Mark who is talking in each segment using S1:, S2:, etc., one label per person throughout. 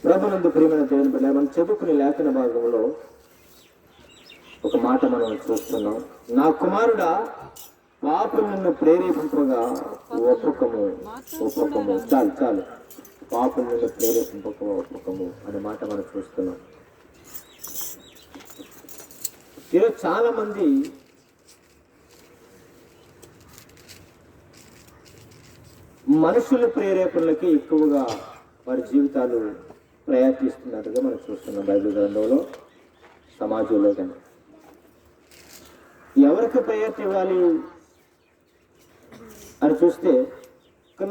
S1: ప్రభునందు ప్రియమైన దేవుని బిడ్డ, మనం చదువుకునే లేఖన భాగంలో ఒక మాట మనం చూస్తున్నాం. నా కుమారుడా, పాపం నిన్ను ప్రేరేపింపగా ఒప్పుకము. చాలు పాపం నిన్ను ప్రేరేపింపగా ఒప్పుకము అనే మాట మనం చూస్తున్నాం. ఈరోజు చాలా మంది మనుషుల ప్రేరేపణలకి ఎక్కువగా వారి జీవితాలు ప్రయత్నిస్తున్నట్టుగా మనం చూస్తున్నాం. బైబిల్ గ్రంథంలో, సమాజంలో కానీ ఎవరికి ప్రయత్నం ఇవ్వాలి అని చూస్తే ఒక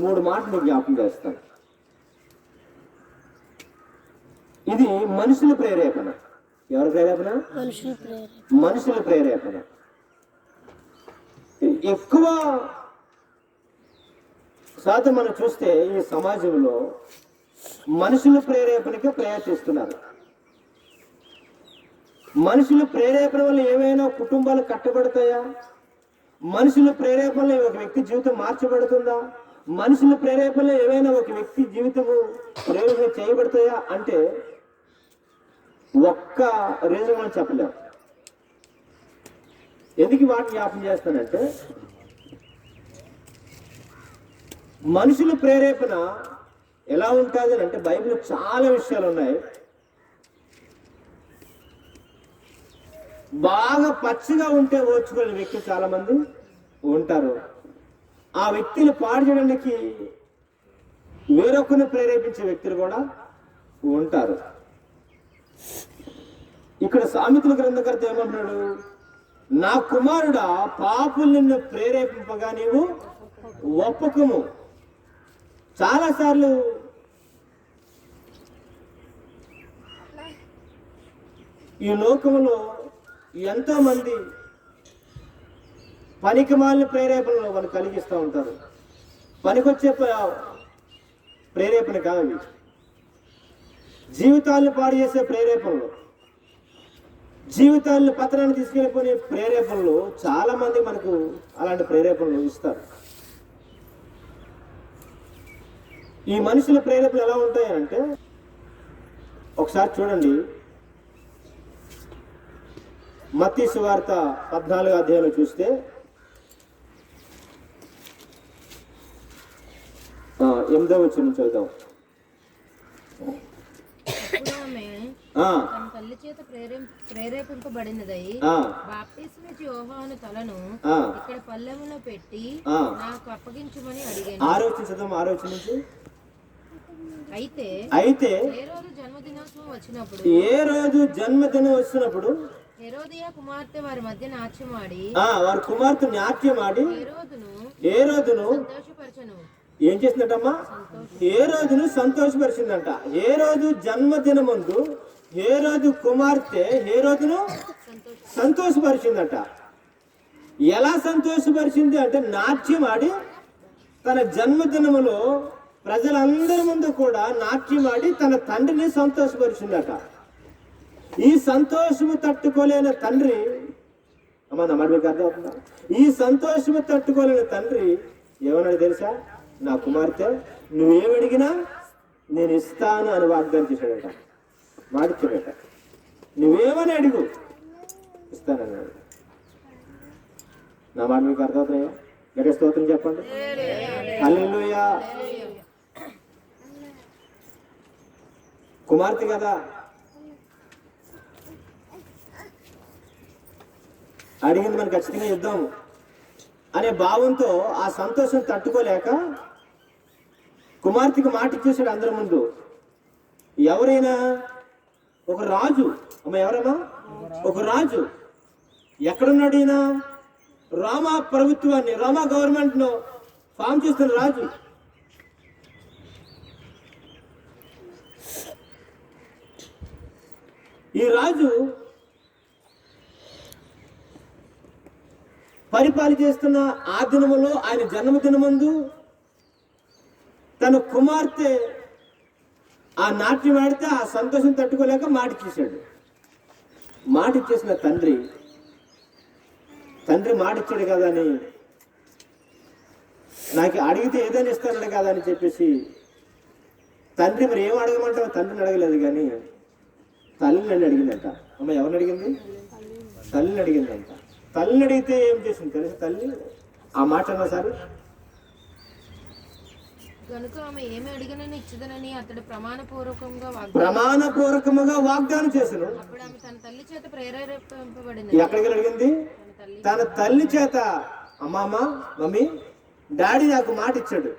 S1: 3 మాటలు జ్ఞాపకం చేస్తాను. ఇది మనుషుల ప్రేరేపణ. ఎవరి ప్రేరేపణ? మనుషుల ప్రేరేపణ. ఎక్కువ శాతం మనం చూస్తే ఈ సమాజంలో మనుషుల ప్రేరేపణకి ప్రయత్నిస్తున్నారు. మనుషుల ప్రేరేపణ వల్ల ఏమైనా కుటుంబాలు కట్టబడతాయా? మనుషుల ప్రేరేపణలో ఒక వ్యక్తి జీవితం మార్చబడుతుందా? మనుషుల ప్రేరేపణలో ఏమైనా ఒక వ్యక్తి జీవితము ప్రయోజనం చేయబడతాయా అంటే ఒక్క రీజన్ మనం చెప్పలేం. ఎందుకు వాటిని జ్ఞాపకం చేస్తానంటే, మనుషుల ప్రేరేపణ ఎలా ఉంటుంది అంటే బైబిల్లో చాలా విషయాలు ఉన్నాయి. బాగా పచ్చిగా ఉంటే ఓర్చుకునే వ్యక్తులు చాలా మంది ఉంటారు. ఆ వ్యక్తులు పాడు చేయడానికి వేరొకరిని ప్రేరేపించే వ్యక్తులు కూడా ఉంటారు. ఇక్కడ సామెతల గ్రంథకర్త ఏమంటున్నాడు? నా కుమారుడా, పాపులు నిన్ను ప్రేరేపింపగా నీవు ఒప్పుకము. చాలాసార్లు ఈ లోకంలో ఎంతో మంది పనికిమాలిన ప్రేరేపణలు వాళ్ళు కలిగిస్తూ ఉంటారు. పనికొచ్చే ప్రేరేపణ కాదు, జీవితాలను పాడు చేసే ప్రేరేపణలు, జీవితాలను పతనాన్ని తీసుకెళ్ళిపోయే ప్రేరేపణలు చాలా మంది మనకు అలాంటి ప్రేరేపణలు ఇస్తారు. ఈ మనుషుల ప్రేరేపణలు ఎలా ఉంటాయంటే, ఒకసారి చూడండి, మత్తయి సువార్త 14వ అధ్యాయంలో చూస్తే 8వ వచనం చదువుదాం.
S2: తల్లి చేత ప్రేరేపింపబడినదై బాప్తిస్మిచ్చి యోహాను తలను ఇక్కడ పల్లెములో పెట్టి నాకు అప్పగించమని అడిగాను. అయితే ఏ రోజు జన్మదినం వచ్చినప్పుడు హెరోదియా కుమార్తె వారి మధ్య నాట్యమాడి
S1: ఏ రోజును
S2: సంతోషపరచను.
S1: ఏం చేసిందటమ్మా? ఏ రోజును సంతోషపరిచిందంట. ఏ రోజు జన్మదినమందు ఏ రోజు కుమార్తె ఏ రోజును సంతోషపరిచిందట. ఎలా సంతోషపరిచింది అంటే, నాట్యం ఆడి తన జన్మదినములో ప్రజలందరి ముందు కూడా నాట్యం ఆడి తన తండ్రిని సంతోషపరిచిందట. ఈ సంతోషము తట్టుకోలేని తండ్రి, అమ్మా నా మాట మీకు అర్థమవుతుందా? ఈ సంతోషము తట్టుకోలేని తండ్రి ఏమన్నాడు తెలుసా? నా కుమార్తె నువ్వేమడిగినా నేను ఇస్తాను అని వాగ్దానం చేశాడట. మాటిచ్చాడట, నువ్వేమని అడుగు ఇస్తానన్నాడు. నా మాట మీకు అర్థమవుతున్నాయా? గట్టిగా స్తోత్రం చెప్పండి. హల్లెలూయా. కుమార్తె కదా, అడిగింది మనం ఖచ్చితంగా ఇద్దాం అనే భావంతో ఆ సంతోషం తట్టుకోలేక కుమార్తెకి మాట ఇచ్చేసాడు అందరి ముందు. ఎవరైనా ఒక రాజు, అమ్మ ఎవరమ్మా? ఒక రాజు ఎక్కడున్నాడు? ఈయన రోమా ప్రభుత్వాన్ని, రోమా గవర్నమెంట్ ను ఫామ్ చేస్తున్న రాజు. ఈ రాజు పరిపాలన చేస్తున్న ఆ దినములో, ఆయన జన్మదినమందు తన కుమార్తె ఆ నాట్యం ఆడితే ఆ సంతోషం తట్టుకోలేక మాటిచ్చేశాడు. మాటిచ్చేసిన తండ్రి మాటిచ్చాడు కదా అని, నాకు అడిగితే ఏదైనా ఇస్తాడు కదా అని చెప్పేసి తండ్రి మరి ఏం అడగమంటావు? తండ్రిని అడగలేదు కానీ తల్లిని అడిగిందంట. అమ్మ ఎవరిని అడిగింది? తల్లిని అడిగిందంట. తల్లిని అడిగితే ఏం చేసింది తెలుసు తల్లి? ఆ మాట అన్నసారి
S2: కనుక ఆమె ఏమి అడిగినని ఇచ్చదనని అతడు
S1: ప్రమాణపూర్వకముగా వాగ్దానం చేశాను.
S2: అప్పుడు ఆమె తన తల్లి చేత ప్రేరేపింపబడింది.
S1: ఎక్కడికి అడిగింది? తన తల్లి చేత. అమ్మామ మమ్మీ డాడీ నాకు మాట ఇచ్చాడు,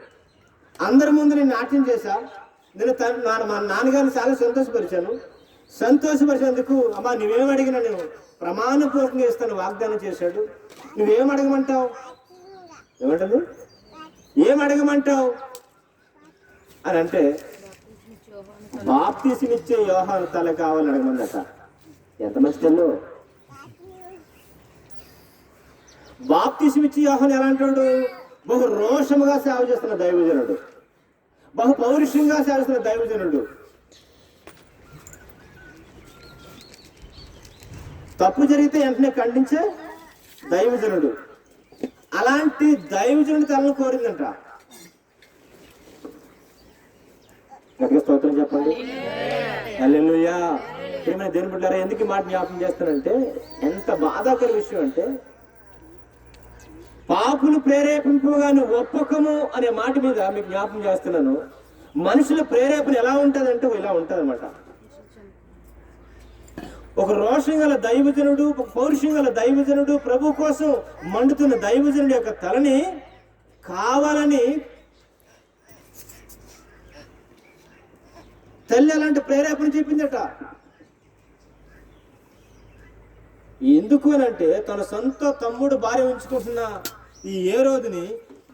S1: అందరి ముందు నేను నాట్యం చేశా, నేను మా నాన్నగారిని చాలా సంతోషపరిచేందుకు అమ్మా నువ్వేం అడిగినా నేను ప్రమాణపూర్వకంగా ఇస్తాను వాగ్దానం చేశాడు. నువ్వేం అడగమంటావు? ఏమంటుంది? ఏం అడగమంటావు అని అంటే బాప్తీసమిచ్చే యోహాను తల కావాలని అడగమందట. ఎంత మంచి తెల్లో. బాప్తీసమిచ్చే యోహాను ఎలా అంటాడు? బహు రోషముగా సేవ చేస్తున్న దైవజనుడు, బహు పౌరుషంగా సేవ చేస్తున్న దైవజనుడు, తప్పు జరిగితే వెంటనే ఖండించే దైవజనుడు. అలాంటి దైవజనుడి తలను కోరిందంట. గట్టిగా స్తోత్రం చెప్పండి. హల్లెలూయా. ఏమైనా దేని బిడ్డలారా, ఎందుకు ఈ మాట జ్ఞాపకం చేస్తానంటే ఎంత బాధాకర విషయం అంటే, పాపులు ప్రేరేపింపుగా నువ్వు ఒప్పకము అనే మాట మీద మీకు జ్ఞాపకం చేస్తున్నాను. మనుషుల ప్రేరేపణ ఎలా ఉంటుందంటే ఇలా ఉంటుంది అనమాట. ఒక రోషం గల దైవజనుడు, ఒక పౌరుషం గల దైవజనుడు, ప్రభు కోసం మండుతున్న దైవజనుడి యొక్క తలని కావాలని తల్లి అలాంటి ప్రేరేపణ చెప్పిందట. ఎందుకు అని అంటే తన సొంత తమ్ముడు భార్య ఉంచుకుంటున్న ఈ హేరోదుని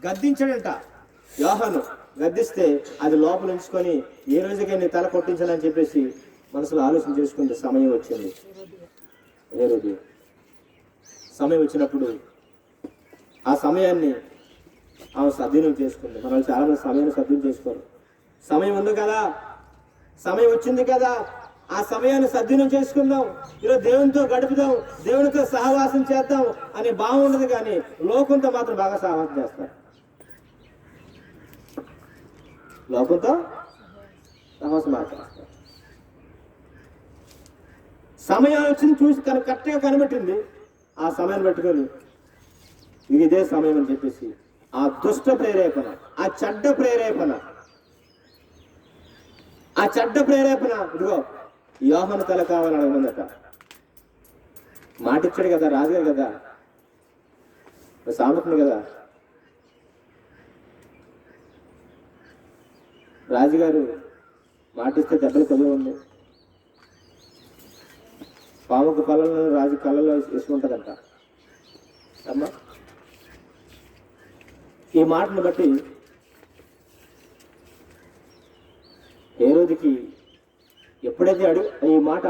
S1: గద్దించాడంట యోహాను. గద్దిస్తే అది లోపల ఉంచుకొని ఏ రోజుకే నీ తల కొట్టించాలని చెప్పేసి మనసులో ఆలోచన చేసుకుంటే సమయం వచ్చింది. హేరోదు సమయం వచ్చినప్పుడు ఆ సమయాన్ని ఆమె సద్వినియోగం చేసుకుంది. మన వాళ్ళు చాలా మంది సమయాన్ని సద్వినియోగం చేసుకోరు. సమయం ఉంది కదా, సమయం వచ్చింది కదా, ఆ సమయాన్ని సద్వినియోగం చేసుకుందాం, ఈరోజు దేవునితో గడుపుదాం, దేవునితో సహవాసం చేద్దాం అనే భావం ఉండదు. కానీ లోకంతో మాత్రం బాగా సహవాసం చేస్తారు. లోకంతో సహవాసం మాట్లాడతారు. సమయం వచ్చింది చూసి కరెక్ట్గా కనిపెట్టింది. ఆ సమయాన్ని పెట్టుకొని ఇదే సమయం అని చెప్పేసి ఆ దుష్ట ప్రేరేపణ, ఆ చెడ్డ ప్రేరేపణ ఇదిగో యోహాను తల కావాలని అడగమందట. మాటిచ్చాడు కదా రాజుగారు కదా, సామెతను కదా, రాజుగారు మాటిస్తే దెబ్బలు కలిగి ఉంది. పాముకు పళ్ళను రాజు కళ్ళలో వేసుకుంటుందంట. అమ్మా ఈ మాటను బట్టి హేరోదుకి ఎప్పుడైతే ఈ మాట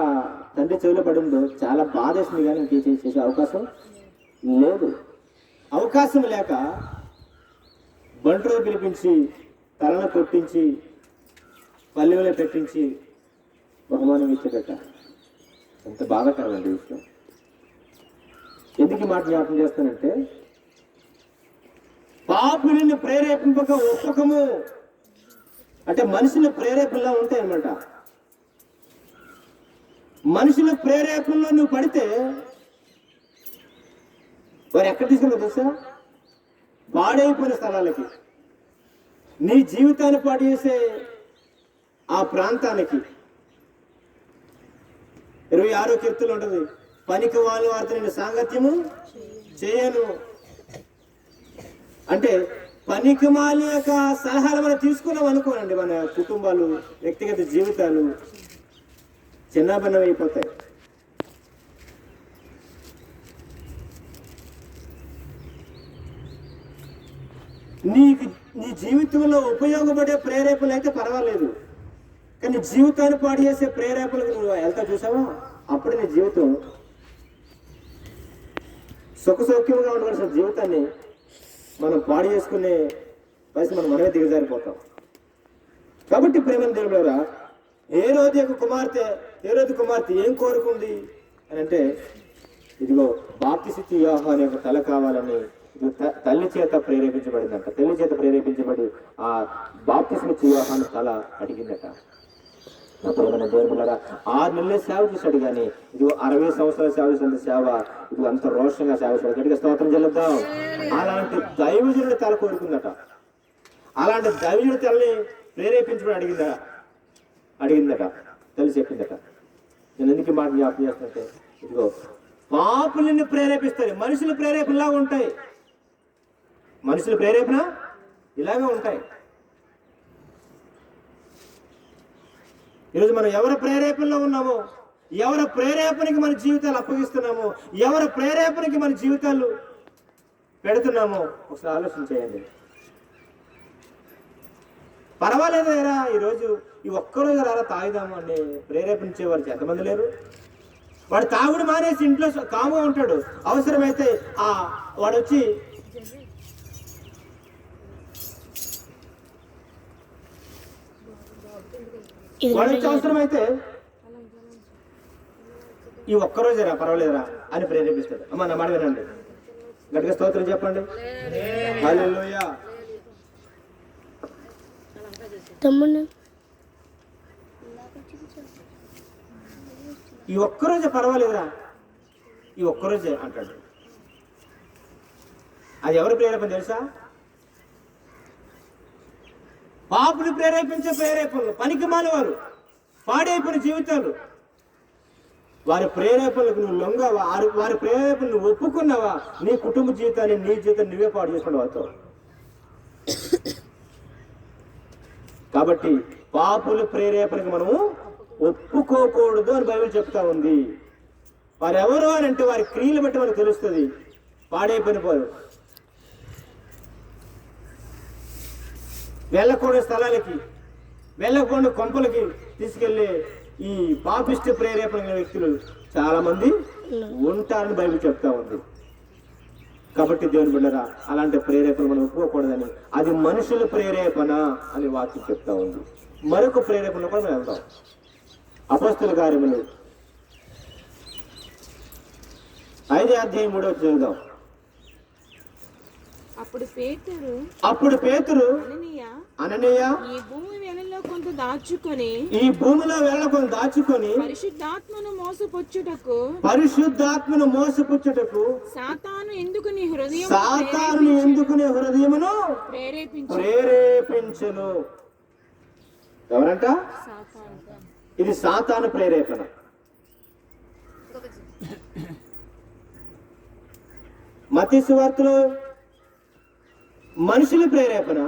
S1: తండ్రి చెవిలో పడిందో చాలా బాధేసింది. కానీ ఇంకేం చేసే అవకాశం లేదు. అవకాశం లేక బంటును పిలిపించి తలను కొట్టించి పల్లెలో పెట్టించి బహుమానం ఇచ్చేటట్ట. ఎంత బాధాకరమైన విషయం. ఎందుకు ఈ మాట జ్ఞాపకం చేస్తానంటే, పాపులని ప్రేరేపింపక ఒప్పకము అంటే మనుషుల ప్రేరేపణలా ఉంటాయి అన్నమాట. మనుషుల ప్రేరేపణలో నువ్వు పడితే వారు ఎక్కడ తీసుకున్నా తెలుసా? పాడైపోయిన స్థలాలకి, నీ జీవితాన్ని పాడు చేసే ఆ ప్రాంతానికి. 26వ కీర్తనలో ఉంటుంది, పనికి వాళ్ళు వారితో నేను సాంగత్యము చేయను. అంటే పనికిమాల యొక్క సలహాలు మనం తీసుకున్నాం అనుకోనండి, మన కుటుంబాలు, వ్యక్తిగత జీవితాలు చిన్నభిన్నమైపోతాయి. నీ జీవితంలో ఉపయోగపడే ప్రేరేపణలు అయితే పర్వాలేదు, కానీ జీవితాన్ని పాడు చేసే ప్రేరేపణలకు నువ్వు వెళ్తా చూసావా, అప్పుడు నీ జీవితం సుఖసౌఖ్యంగా ఉండవలసిన జీవితాన్ని మనం పాడు చేసుకునే పరిస్థితి మనమే దిగజారిపోతాం. కాబట్టి ప్రేమ దేవుడా, హేరోదు కుమార్తె ఏం కోరుకుంది అని అంటే, ఇదిగో బాప్తిస్మ యోహాను యొక్క తల కావాలని ఇది తల్లి చేత ప్రేరేపించబడిందంట. తల్లి చేత ప్రేరేపించబడి ఆ బాప్తిస్మ ఇచ్చే యోహాను తల అడిగిందట. అప్పుడు మన దేవుడులారా 6 నెలలే సేవ చేశాడు, కానీ ఇది 60 సంవత్సరాల సేవ చేసిన సేవ ఇది అంత రోషంగా సేవ చేశాడు. గట్టిగా స్తోత్రం చెల్లిద్దాం. అలాంటి దైవజనుడి తల కోరుకుందట. అలాంటి దైవజనుడి తలని ప్రేరేపించబడి అడిగిందట. తల్లి చెప్పిందట. నేను ఎందుకు ఈ మాట జ్ఞాపకం చేస్తుంటే, ఇదిగో పాపులని ప్రేరేపిస్తాయి. మనుషుల ప్రేరేపణలా ఉంటాయి. మనుషుల ప్రేరేపణ ఇలాగే ఉంటాయి. ఈరోజు మనం ఎవరి ప్రేరేపణలో ఉన్నామో, ఎవరి ప్రేరేపణకి మన జీవితాలు అప్పగిస్తున్నామో, ఎవరి ప్రేరేపణకి మన జీవితాలు పెడుతున్నామో ఒకసారి ఆలోచన చేయండి. పర్వాలేదు రా, ఈరోజు ఈ ఒక్కరోజు రారా తాగుదాము అని ప్రేరేపించేవారు ఎంతమంది లేరు? వాడు తాగుడు మానేసి ఇంట్లో కాముగా ఉంటాడు. అవసరమైతే వాడు వచ్చి అవసరమైతే ఈ ఒక్కరోజేరా పర్వాలేదురా అని ప్రేరేపిస్తాడు. అమ్మ నా మాట వినండి, గట్టిగా స్తోత్రం చెప్పండి. హల్లెలూయా. ఈ ఒక్కరోజే పర్వాలేదురా, ఈ ఒక్కరోజే అంటాడు. అది ఎవరు ప్రేరేపణ తెలుసా? పాపులు ప్రేరేపించే ప్రేరేపణలు, పనికి మానేవారు, పాడైపోయిన జీవితాలు. వారి ప్రేరేపణలకు నువ్వు లొంగవా? వారి ప్రేరేపణలు ఒప్పుకున్నావా? నీ కుటుంబ జీవితాన్ని, నీ జీవితాన్ని నువ్వే పాడు చేసుకున్నావు అవుతావు. కాబట్టి పాపుల ప్రేరేపణకు మనము ఒప్పుకోకూడదు అని బైబిల్ చెప్తా ఉంది. వారు ఎవరు అని అంటే వారి క్రియలు బట్టి మనకు తెలుస్తుంది. పాడైపోయిన వారు, వెళ్ళకూడని స్థలాలకి, వెళ్ళకూడని కొంపలకి తీసుకెళ్లే ఈ పాపిష్టి ప్రేరేపణ వ్యక్తులు చాలా మంది ఉంటారని బైబిల్ చెప్తా ఉంది. కాబట్టి దేవుని బిడ్డరా, అలాంటి ప్రేరేపణ మనం ఒప్పుకోకూడదని, అది మనుషుల ప్రేరేపణ అని వాక్యం చెప్తా ఉంది. మరొక ప్రేరేపణ కూడా మనం వెళ్తాం. అపొస్తలుల కార్యములు 5:3 చదువుదాం. అప్పుడు పేతురు అననీయ
S3: ఈ భూమిలో వేళలో కొంత దాచుకొని పరిశుద్ధాత్మను మోసపుచ్చుటకు సాతాను ఎందుకు నీ హృదయమును
S1: ప్రేరేపించును. ఎవరంట? ఇది సాతాను ప్రేరేపణ. మత్తయి సువార్తలో మనుషుల ప్రేరేపణ,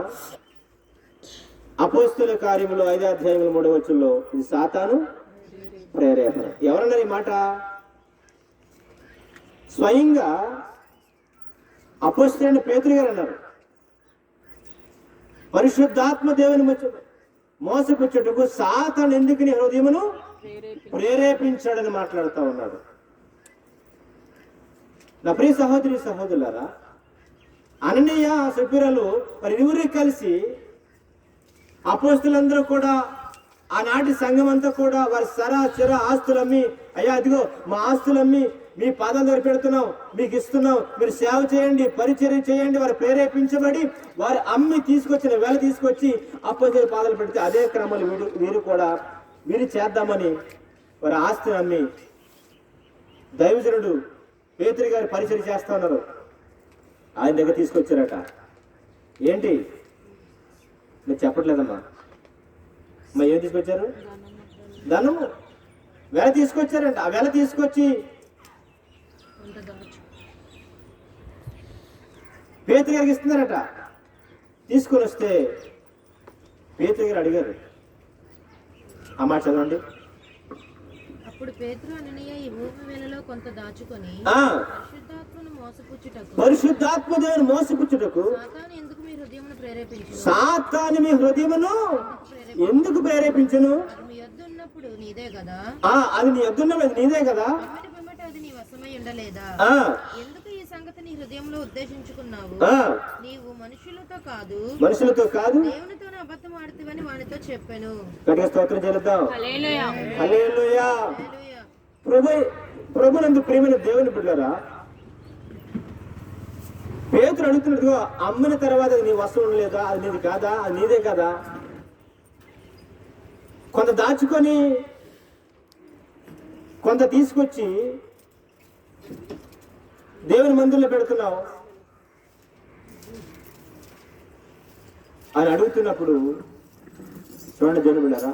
S1: అపోస్తలుల కార్యములు 5:3 ఇది సాతాను ప్రేరేపణ. ఎవరన్నారు ఈ మాట? స్వయంగా అపోస్తలుడైన పేతురు గారు అన్నారు. పరిశుద్ధాత్మ దేవుని మోసపుచ్చుటకు సాతాను ఎందుకు నీ హృదయమును ప్రేరేపించాడని మాట్లాడుతూ ఉన్నాడు. నా ప్రియ సహోదరి సహోదరులారా, అననీయ సఫీరాలు మరి ఇరువురు కలిసి, అపోస్తలులందరూ కూడా, ఆనాటి సంఘం అంతా కూడా వారి చిర ఆస్తులమ్మి, అయ్యా అదిగో మా ఆస్తులమ్మి మీ పాదాలు దగ్గర పెడుతున్నాం, మీకు ఇస్తున్నాం, మీరు సేవ చేయండి, పరిచర్య చేయండి. వారు ప్రేరేపించబడి వారు అమ్మి తీసుకొచ్చిన వేళ తీసుకొచ్చి అపోస్తలుల పాదాలు పెడితే అదే క్రమంలో వీరు చేద్దామని వారి ఆస్తిని అమ్మి దైవజనుడు పేతురు గారు పరిచర్య చేస్తా ఉన్నారు. ఆయన దగ్గర తీసుకొచ్చారట. ఏంటి మీరు చెప్పట్లేదమ్మా? ఏం తీసుకొచ్చారు? ధనము. వేళ తీసుకొచ్చారంట. ఆ వేళ తీసుకొచ్చి పేతురు గారికి ఇస్తున్నారట. తీసుకొని వస్తే పేతురు గారు అడిగారు. ఆ మాట చదవండి.
S2: అప్పుడు పేతురు అననీయ ఈ భూమి వేళలో కొంత దాచుకొని
S1: పరిశుద్ధాత్మ దేవుని మోసపుచ్చుటకు సాతాను మీ హృదయమును ఎందుకు ప్రేరేపించును?
S2: అది నీ యొద్ద ఉన్నప్పుడు నీదే కదా. అది నీ వశమై ఉండలేదా? ఎందుకు ఈ సంగతి నీ హృదయంలో ఉద్దేశించుకున్నావు? నీవు మనుషులతో కాదు దేవునితోనే అబద్ధం ఆడుతావని వానితో చెప్పాను.
S1: స్తోత్రం చెల్లిద్దాం. హల్లెలూయా. ప్రభునందు ప్రియమైన దేవుని బిడ్డలారా, పేతురు అడుగుతున్నట్టుగా అమ్మిన తర్వాత అది నీ వస్తువు లేదా, అది నీది కాదా, అది నీదే కదా, కొంత దాచుకొని కొంత తీసుకొచ్చి దేవుని మందిరంలో పెడుతున్నావు అని అడుగుతున్నప్పుడు చూడండి దేవుని బిడ్డలారా,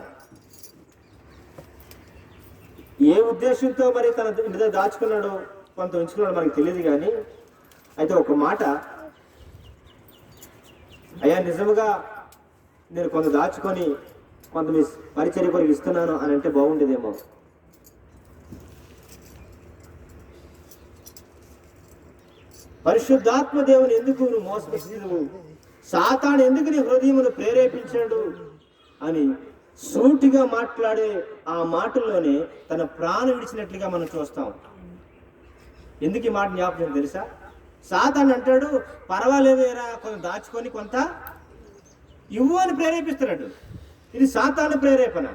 S1: ఏ ఉద్దేశంతో మరి తన ఇంటి దాచుకున్నాడో కొంత ఉంచుకున్నాడో మనకు తెలియదు. కానీ అయితే ఒక మాట, అయ్యా నిజముగా నేను కొంత దాచుకొని కొంత మీ పరిచర్య కొరకు ఇస్తున్నాను అని అంటే బాగుండేదేమో. పరిశుద్ధాత్మ దేవుని ఎందుకు నువ్వు మోసపరిచావు, సాతాను ఎందుకు నీ హృదయమును ప్రేరేపించాడు అని సూటిగా మాట్లాడే ఆ మాటల్లోనే తన ప్రాణం విడిచినట్లుగా మనం చూస్తాం. ఎందుకు ఈ మాట జ్ఞాపకం తెలుసా? సాతాను అంటాడు, పర్వాలేదు ఏరా కొంత దాచుకొని కొంత ఇవ్వు అని ప్రేరేపిస్తున్నాడు. ఇది సాతాను ప్రేరేపణ.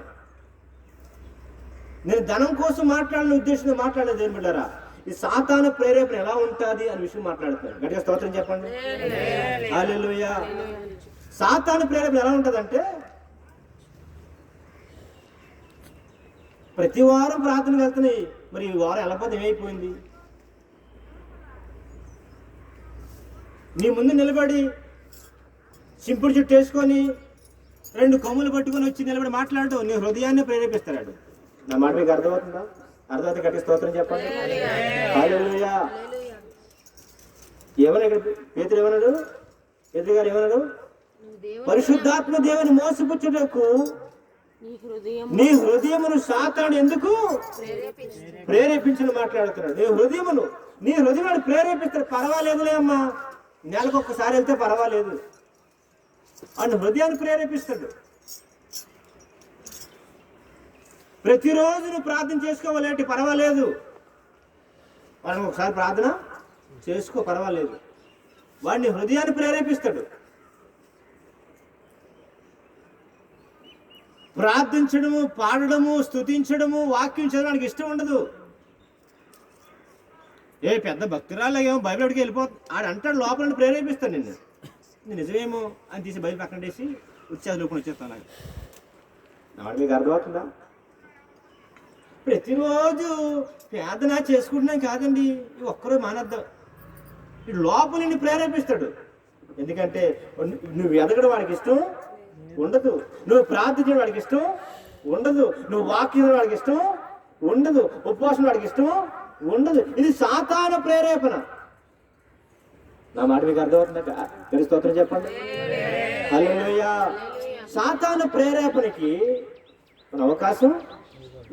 S1: నేను ధనం కోసం మాట్లాడిన ఉద్దేశంతో మాట్లాడలేదు ఏం బిడ్డారా, ఈ సాతాను ప్రేరేపణ ఎలా ఉంటుంది అనే విషయం మాట్లాడుతున్నాను. గట్టిగా స్తోత్రం చెప్పండి. హల్లెలూయా. సాతాను ప్రేరేపణ ఎలా ఉంటుందంటే, ప్రతి వారం ప్రార్థనకు వెళ్తున్నాయి, మరి ఈ వారం వెళ్ళకపోతే ఏమైపోయింది? నీ ముందు నిలబడి సింపుడు చుట్టూ వేసుకొని 2 కొమ్ములు పట్టుకొని వచ్చి నిలబడి మాట్లాడుతూ నీ హృదయాన్ని ప్రేరేపిస్తాడు. నా మాట మీకు అర్థమవుతుందా? అర్థమైతే గట్టి స్తోత్రం చెప్పండి. హల్లెలూయా. ఏమన్నా ఇక్కడ పేతురు ఏమన్నాడు? పేతురు గారు ఏమన్నాడు? పరిశుద్ధాత్మ దేవుని మోసపుచ్చుటకు నీ హృదయమును సాతాను ఎందుకు ప్రేరేపించని మాట్లాడుతున్నాడు. నీ హృదయం ప్రేరేపిస్తాడు. పర్వాలేదులే అమ్మా, నెలకు ఒక్కసారి వెళ్తే పర్వాలేదు అని హృదయాన్ని ప్రేరేపిస్తాడు. ప్రతిరోజు నువ్వు ప్రార్థన చేసుకోవాలంటే పర్వాలేదు, వాడిని ఒకసారి ప్రార్థన చేసుకో పర్వాలేదు, వాడిని హృదయాన్ని ప్రేరేపిస్తాడు. ప్రార్థించడము, పాడడము, స్తుతించడము, వాక్యం చదవడానికి ఇష్టం ఉండదు. ఏ పెద్ద భక్తురాలు ఏమో బైబిల్ అడిగి వెళ్ళిపోతుంది ఆడు అంటాడు, లోపల ప్రేరేపిస్తాడు నిన్ను. నిజమేమో అని తీసి బయలు పక్కన వేసి వచ్చేది లోపల వచ్చేస్తాను. నాకు నా వాడు మీకు అర్థమవుతుందా? ప్రతిరోజు ప్రార్థన చేసుకుంటున్నాం కాదండి, ఒక్కరూ మానేద్దాం. ఇటు లోపల నిన్ను ప్రేరేపిస్తాడు. ఎందుకంటే నువ్వు ఎదగడం వాడికి ఇష్టం ఉండదు, నువ్వు ప్రార్థించడం వాడికి ఇష్టం ఉండదు, నువ్వు వాక్యం వాడికి ఇష్టం ఉండదు, ఉపవాసం వాడికి ఇష్టం ఉండదు. ఇది సాతాను ప్రేరేపణ. నా మాట మీకు అర్థమవుతుందా? మీరు స్తోత్రం చెప్పండి. హల్లెలూయా. సాతాను ప్రేరేపణకి మన అవకాశం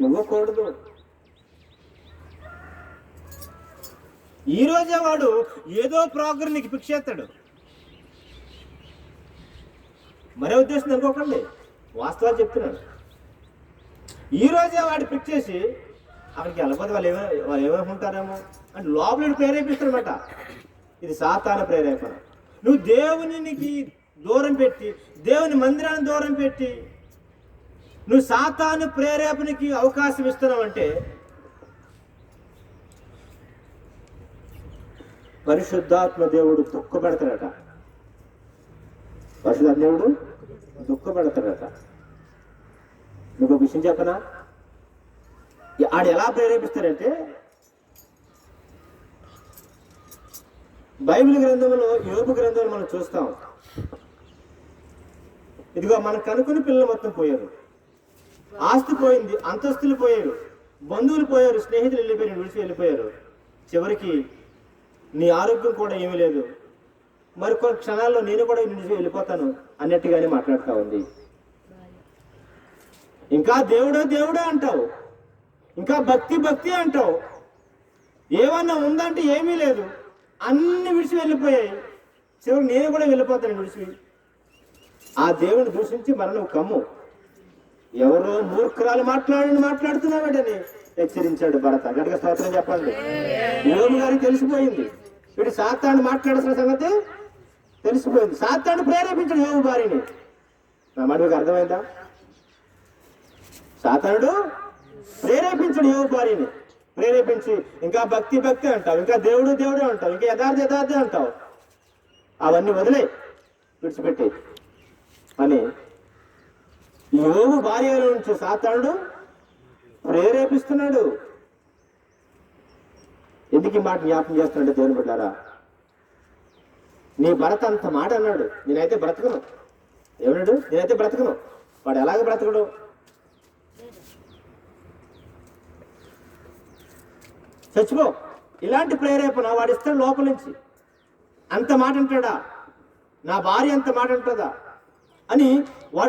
S1: ఇవ్వకూడదు. ఈరోజే వాడు ఏదో ప్రోగ్రాం నీకు ఫిక్స్ చేస్తాడు. మరే ఉద్దేశం అనుకోకండి, వాస్తవాలు చెప్తున్నాడు. ఈరోజే వాడు ఫిక్స్ చేసి అక్కడికి వెళ్ళకపోతే వాళ్ళు ఏమనుకుంటారేమో అంటే లోపల ప్రేరేపిస్తాడనమాట. ఇది సాతాను ప్రేరేపణ. నువ్వు దేవునికి దూరం పెట్టి, దేవుని మందిరాన్ని దూరం పెట్టి నువ్వు సాతాను ప్రేరేపణకి అవకాశం ఇస్తున్నావు అంటే పరిశుద్ధాత్మ దేవుడు దుఃఖపెడతాడట. పరిశుద్ధాత్మ దేవుడు దుఃఖపెడతాడట. మీకు ఒక విషయం చెప్పనా? ఆడు ఎలా ప్రేరేపిస్తాడంటే, బైబిల్ గ్రంథంలో, యోబు గ్రంథంలో మనం చూస్తాం. ఇదిగో మనకు కనుక్కుని పిల్లలు మొత్తం పోయారు, ఆస్తి పోయింది, అంతస్తులు పోయారు, బంధువులు పోయారు, స్నేహితులు వెళ్ళిపోయారు, విడిచి వెళ్ళిపోయారు. చివరికి నీ ఆరోగ్యం కూడా ఏమీ లేదు, మరి కొన్ని క్షణాల్లో నేను కూడా నిలిచి వెళ్ళిపోతాను అన్నట్టుగానే మాట్లాడుతూ ఉంది. ఇంకా దేవుడే అంటావు, ఇంకా భక్తి అంటావు, ఏమన్నా ఉందంటే ఏమీ లేదు, అన్ని విడిచి వెళ్ళిపోయాయి. చివరికి నేను కూడా వెళ్ళిపోతాను విడిచి. ఆ దేవుని దూషించి మరణం కమ్ము. ఎవరో మూర్ఖురాలు మాట్లాడుతున్నాడని హెచ్చరించాడు భరత. గట్టిగా స్తోత్రం చెప్పండి. యోబు గారికి తెలిసిపోయింది, వీడు సాతాను మాట్లాడాల్సిన సంగతి తెలిసిపోయింది. సాతాను ప్రేరేపించాడు యోబు భార్యని. నా మాట మీకు అర్థమైందా? సాతానుడు ప్రేరేపించాడు యోబు భార్యని. ప్రేరేపించి ఇంకా భక్తి అంటావు, ఇంకా దేవుడే అంటావు, ఇంకా యథార్థ అంటావు. అవన్నీ వదిలే, విడిచిపెట్టే అని యోబు భార్య నుంచి సాతానుడు ప్రేరేపిస్తున్నాడు. ఎందుకు ఈ మాట జ్ఞాపకం చేస్తున్నాడు దేవుని బిడ్డారా? నీ భర్త అంత మాట అన్నాడు, నేనైతే బ్రతకను. ఏమన్నాడు? నేనైతే బ్రతకను. వాడు ఎలాగ బ్రతకడు? చచ్చిపో. ఇలాంటి ప్రేరేపణ వాడు ఇస్తాడు లోపల నుంచి. అంత మాట అంటాడా? నా భార్య అంత మాట అంటుందా అని వాడు